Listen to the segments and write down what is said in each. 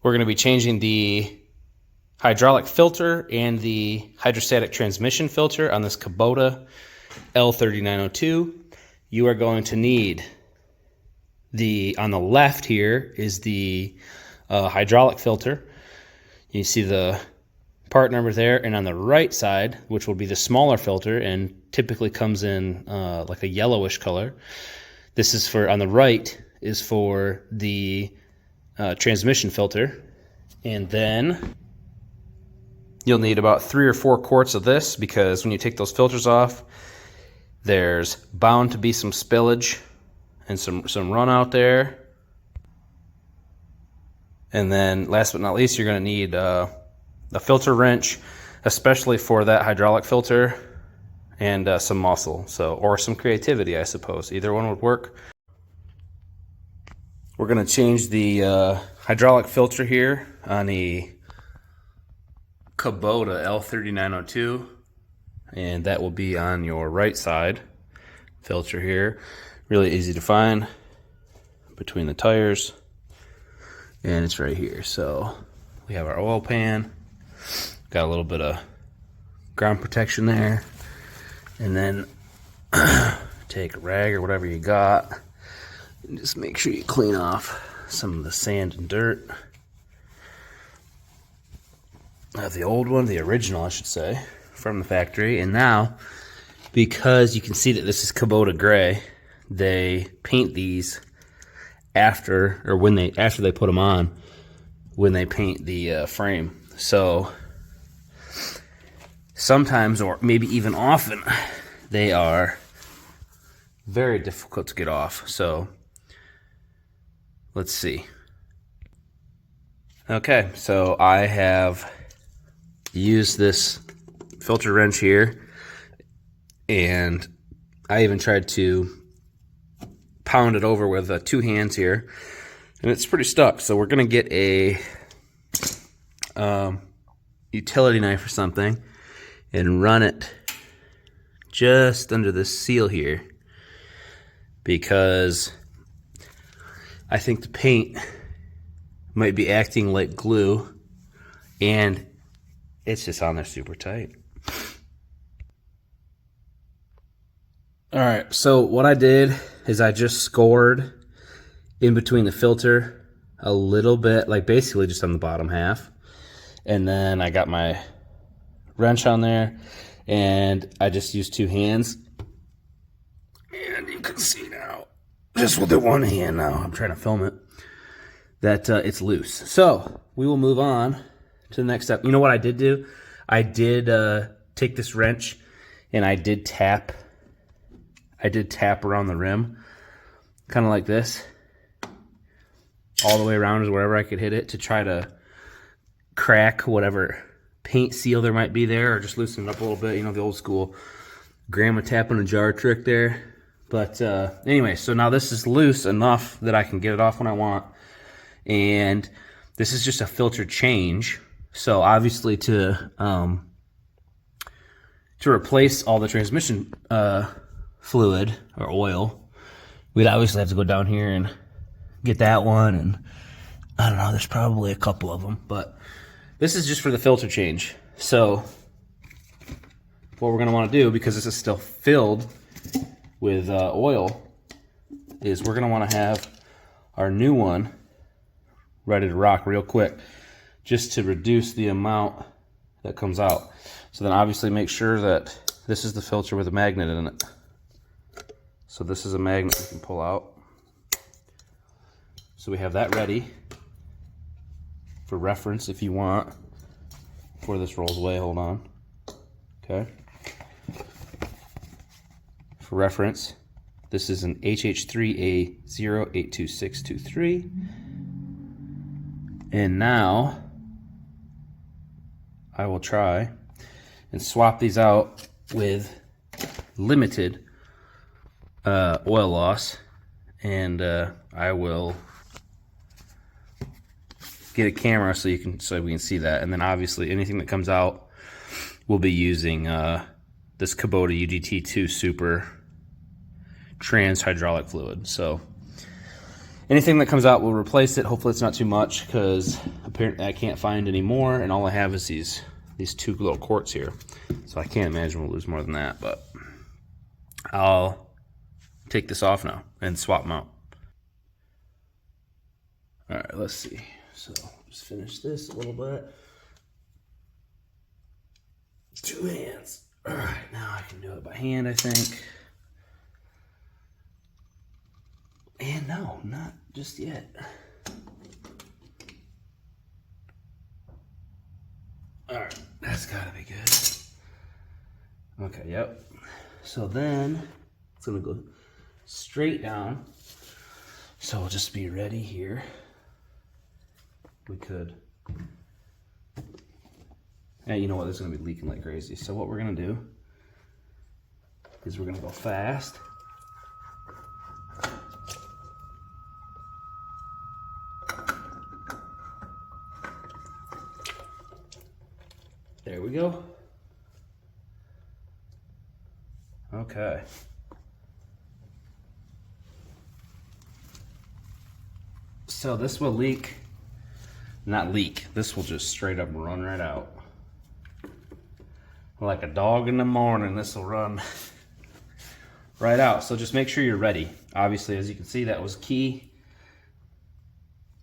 We're going to be changing the hydraulic filter and the hydrostatic transmission filter on this Kubota L3902. You are going to need on the left here is the hydraulic filter. You see the part number there, and on the right side, which will be the smaller filter and typically comes in like a yellowish color. This is on the right is for the transmission filter. And then you'll need about 3 or 4 quarts of this, because when you take those filters off, there's bound to be some spillage and some run out there. And then last but not least, you're going to need a filter wrench, especially for that hydraulic filter, and some muscle, or some creativity, I suppose. Either one would work. We're going to change the hydraulic filter here on the Kubota L3902, and that will be on your right side filter here. Really easy to find between the tires, and it's right here. So we have our oil pan, got a little bit of ground protection there, and then take a rag or whatever you got and just make sure you clean off some of the sand and dirt. I have the old one, the original I should say, from the factory. And now, because you can see that this is Kubota gray, they paint these after they put them on, when they paint the frame. So sometimes, or maybe even often, they are very difficult to get off. So let's see. Okay, so I have used this filter wrench here, and I even tried to pound it over with 2 hands here, and it's pretty stuck. So we're gonna get a utility knife or something and run it just under this seal here, because I think the paint might be acting like glue, and it's just on there super tight. All right, so what I did is I just scored in between the filter a little bit, like basically just on the bottom half. And then I got my wrench on there, and I just used 2 hands. And you can see now, just with the one hand now, I'm trying to film it, that it's loose. So we will move on to the next step. You know what I did do? I did take this wrench and I did tap around the rim, kind of like this, all the way around is wherever I could hit it, to try to crack whatever paint seal there might be there, or just loosen it up a little bit. You know, the old school grandma tapping a jar trick there. But anyway, so now this is loose enough that I can get it off when I want. And this is just a filter change. So obviously to replace all the transmission fluid or oil, we'd obviously have to go down here and get that one. And I don't know, there's probably a couple of them, but this is just for the filter change. So what we're gonna wanna do, because this is still filled with oil, is we're gonna wanna have our new one ready to rock real quick, just to reduce the amount that comes out. So then obviously make sure that this is the filter with a magnet in it. So this is a magnet you can pull out. So we have that ready for reference if you want, before this rolls away. Hold on. Okay. For reference, this is an HH3A082623. And now I will try and swap these out with limited oil loss, and I will get a camera so we can see that. And then obviously anything that comes out, we'll be using this Kubota UGT2 Super trans hydraulic fluid. So anything that comes out, we'll replace it. Hopefully it's not too much, because apparently I can't find any more, and all I have is these 2 little quarts here. So I can't imagine we'll lose more than that, but I'll take this off now and swap them out. All right, let's see. So just finish this a little bit. 2 hands. All right, now I can do it by hand, I think. And no, not just yet. All right, that's gotta be good. Okay, yep. So then it's gonna go straight down. So we'll just be ready here. We could. And you know what, this is gonna be leaking like crazy. So what we're gonna do is we're gonna go fast. There we go. Okay. So this will leak, not leak, this will just straight up run right out. Like a dog in the morning, this will run right out. So just make sure you're ready. Obviously, as you can see, that was key.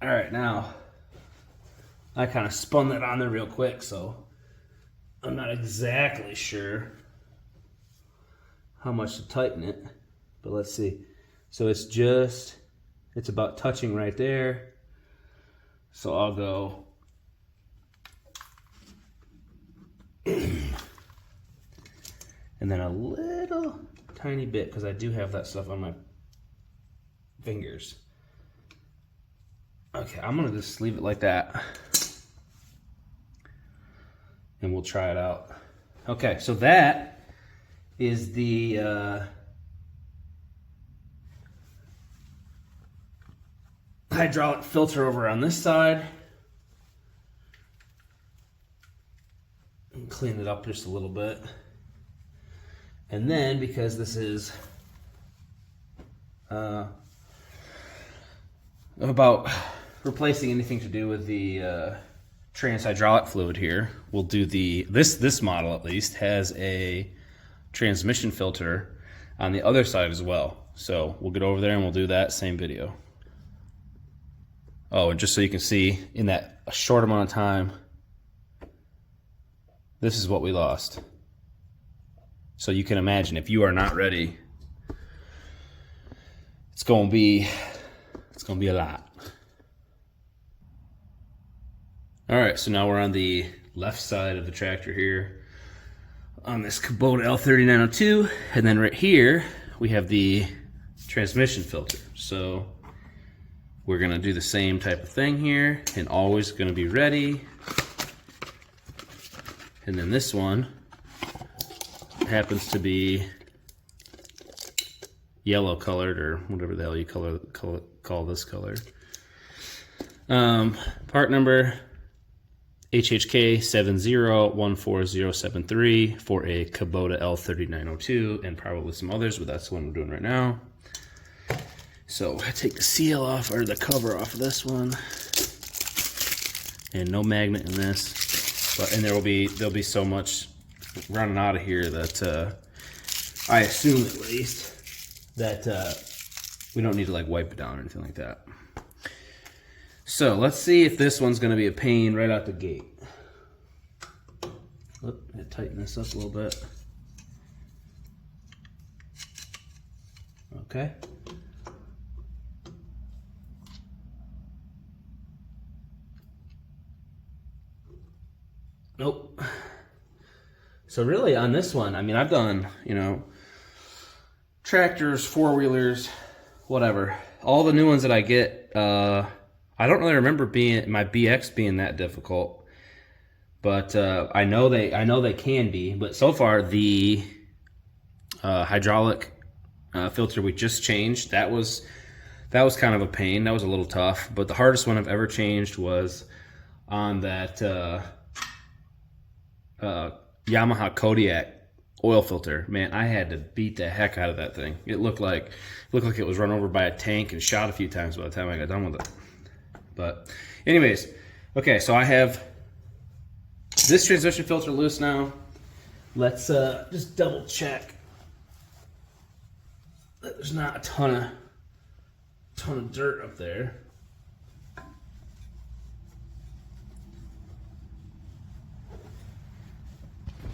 All right, now, I kind of spun that on there real quick, so I'm not exactly sure how much to tighten it, but let's see. So it's about touching right there. So I'll go and then a little tiny bit, because I do have that stuff on my fingers. Okay, I'm gonna just leave it like that, and we'll try it out. Okay, so that is the hydraulic filter over on this side. And clean it up just a little bit. And then, because this is about replacing anything to do with the trans hydraulic fluid here, we'll do this model at least has a transmission filter on the other side as well. So we'll get over there and we'll do that same video. Oh, and just so you can see, in that a short amount of time, this is what we lost. So you can imagine, if you are not ready, it's gonna be a lot. All right, so now we're on the left side of the tractor here on this Kubota L3902, and then right here we have the transmission filter. So we're gonna do the same type of thing here, and always gonna be ready. And then this one happens to be yellow colored, or whatever the hell you call this color. Part number HHK 7014073 for a Kubota L3902, and probably some others, but that's the one we're doing right now. So I take the seal off, or the cover off of this one, and no magnet in this. But and there'll be so much running out of here that I assume, at least, that we don't need to like wipe it down or anything like that. So let's see if this one's going to be a pain right out the gate. Oop, I tighten this up a little bit. Okay. Nope. So really on this one, I mean, I've done, tractors, four-wheelers, whatever. All the new ones that I get, I don't really remember my BX being that difficult, but I know they can be. But so far, the hydraulic filter we just changed, that was kind of a pain. That was a little tough. But the hardest one I've ever changed was on that Yamaha Kodiak oil filter. Man, I had to beat the heck out of that thing. It looked like it was run over by a tank and shot a few times by the time I got done with it. But anyways, okay, so I have this transmission filter loose now. Let's just double check that there's not a ton of dirt up there.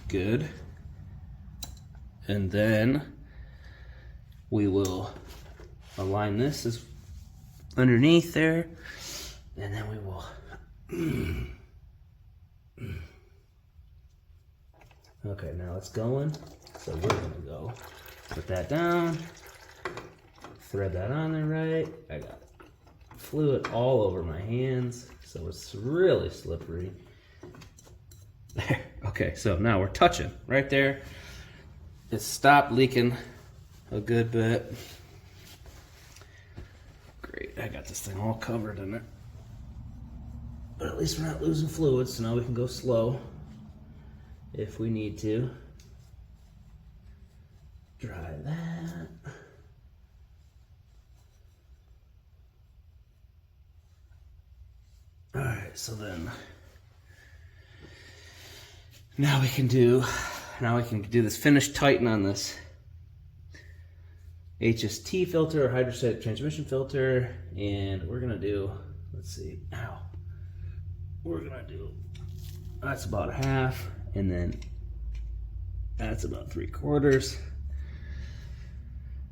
Good. And then we will align this as underneath there, and then we will okay, now it's going. So we're gonna go put that down, thread that on there right. I got fluid all over my hands, so it's really slippery. There. Okay, so now we're touching right there. It stopped leaking a good bit. Great, I got this thing all covered in it. But at least we're not losing fluid, so now we can go slow if we need to. Dry that. All right, so then now we can do this finish tighten on this HST filter or hydrostatic transmission filter, and we're gonna do, let's see, we're gonna do, that's about a half, and then that's about 3/4.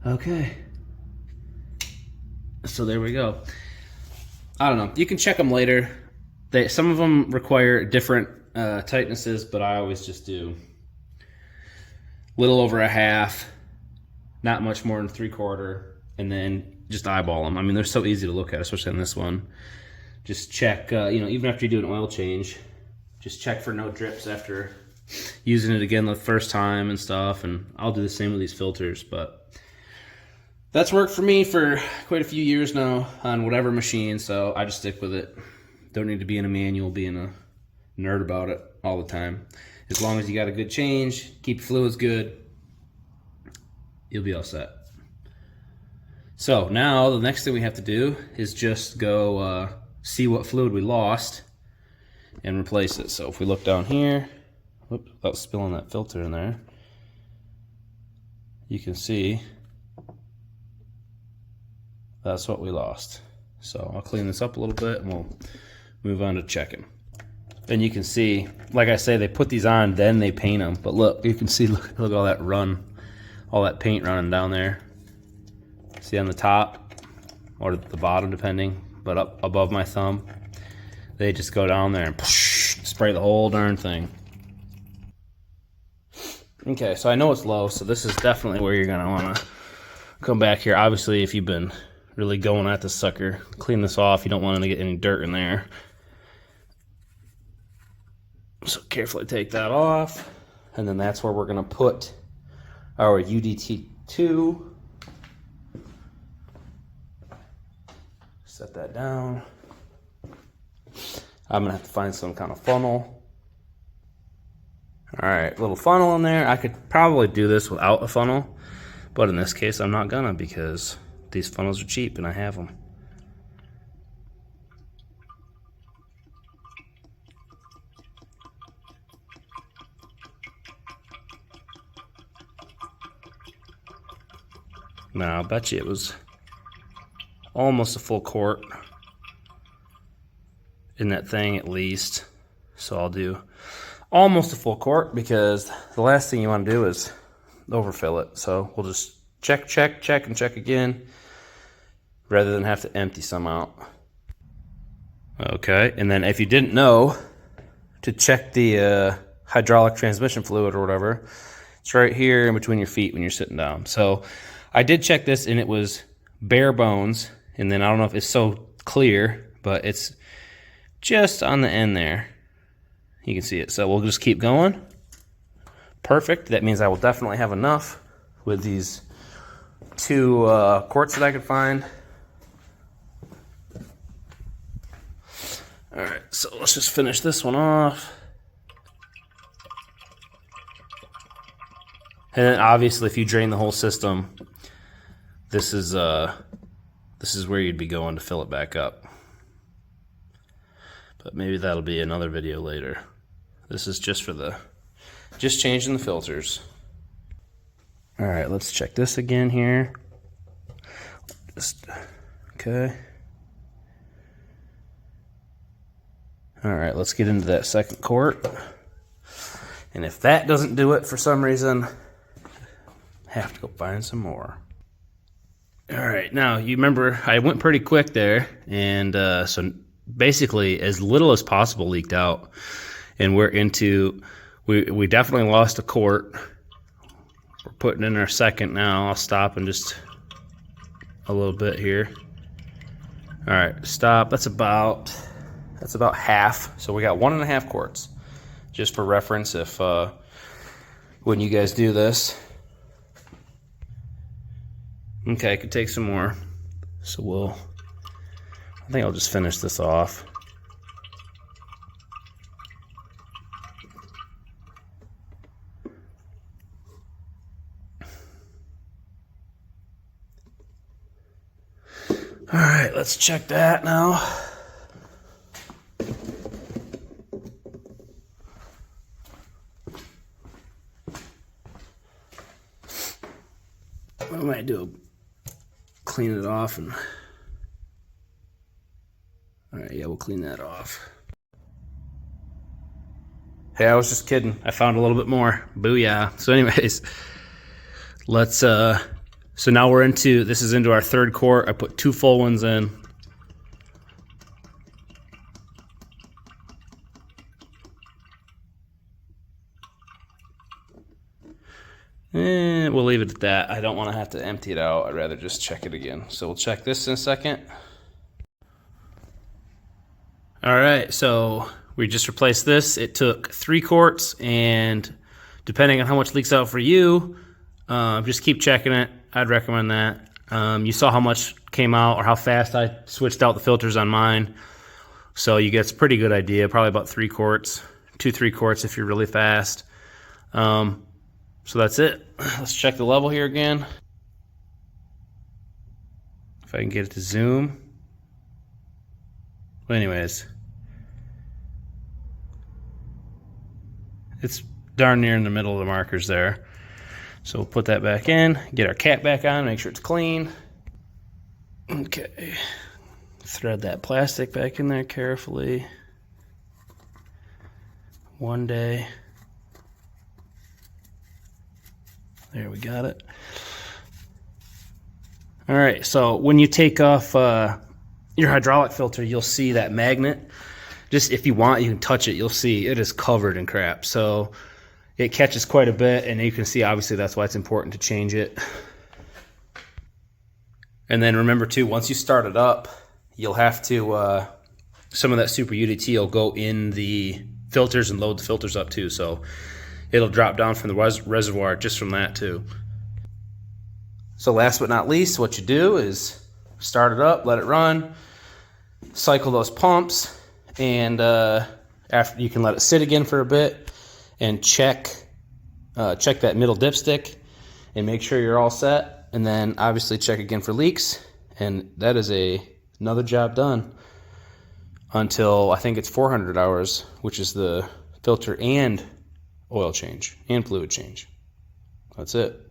Okay, so there we go. I don't know, you can check them later. Some of them require different tightnesses, but I always just do little over a half, not much more than 3/4, and then just eyeball them. I mean, they're so easy to look at, especially on this one. Just check, even after you do an oil change, just check for no drips after using it again the first time and stuff, and I'll do the same with these filters, but that's worked for me for quite a few years now on whatever machine, so I just stick with it. Don't need to be in a manual, being a nerd about it all the time. As long as you got a good change, keep your fluids good, you'll be all set. So now the next thing we have to do is just go see what fluid we lost and replace it. So if we look down here, whoops, without spilling that filter in there, you can see that's what we lost. So I'll clean this up a little bit and we'll move on to checking. And you can see, like I say, they put these on, then they paint them. But look, you can see, look all that all that paint running down there. See on the top, or the bottom depending, but up above my thumb. They just go down there and spray the whole darn thing. Okay, so I know it's low, so this is definitely where you're gonna wanna come back here. Obviously, if you've been really going at this sucker, clean this off. You don't want to get any dirt in there. So carefully take that off, and then that's where we're gonna put our UDT2. Set that down. I'm gonna have to find some kind of funnel. All right, little funnel in there. I could probably do this without a funnel, but in this case, I'm not gonna, because these funnels are cheap and I have them. Now, I'll bet you it was almost a full quart in that thing at least. So I'll do almost a full quart, because the last thing you want to do is overfill it. So we'll just check, and check again, rather than have to empty some out. Okay, and then if you didn't know, to check the hydraulic transmission fluid or whatever, it's right here in between your feet when you're sitting down. So I did check this, and it was bare bones, and then I don't know if it's so clear, but it's just on the end there. You can see it. So we'll just keep going. Perfect. That means I will definitely have enough with these 2 quarts that I could find. All right, so let's just finish this one off. And then obviously if you drain the whole system, this is where you'd be going to fill it back up. But maybe that'll be another video later. This is just for just changing the filters. All right, let's check this again here. Okay. All right, let's get into that second quart. And if that doesn't do it for some reason, I have to go find some more. All right, now you remember I went pretty quick there, and so basically as little as possible leaked out, and we're into, we definitely lost a quart. We're putting in our second now. I'll stop and just a little bit here. All right, stop. That's about half. So we got 1.5 quarts, just for reference if when you guys do this. Okay, I could take some more. So I think I'll just finish this off. All right, let's check that now. What I might do, clean it off and, all right, yeah, we'll clean that off. Hey, I was just kidding. I found a little bit more. Booyah. So anyways, let's, so now we're into, this is into our third quart. I put 2 full ones in. And we'll leave it at that. I don't want to have to empty it out. I'd rather just check it again. So we'll check this in a second. All right, so we just replaced this. It took 3 quarts, and depending on how much leaks out for you, just keep checking it. I'd recommend that. You saw how much came out or how fast I switched out the filters on mine. So you get a pretty good idea, probably about 3 quarts, 2-3 quarts if you're really fast. So that's it. Let's check the level here again. If I can get it to zoom. But anyways, it's darn near in the middle of the markers there. So we'll put that back in, get our cap back on, make sure it's clean. Okay, thread that plastic back in there carefully. One day. There, we got it. All right, so when you take off your hydraulic filter, you'll see that magnet. Just if you want, you can touch it. You'll see it is covered in crap. So it catches quite a bit, and you can see obviously that's why it's important to change it. And then remember too, once you start it up, you'll have to, some of that super UDT will go in the filters and load the filters up too. So it'll drop down from the reservoir just from that too. So last but not least, what you do is start it up, let it run, cycle those pumps, and after you can let it sit again for a bit and check that middle dipstick and make sure you're all set, and then obviously check again for leaks, and that is another job done until I think it's 400 hours, which is the filter and oil change and fluid change. That's it.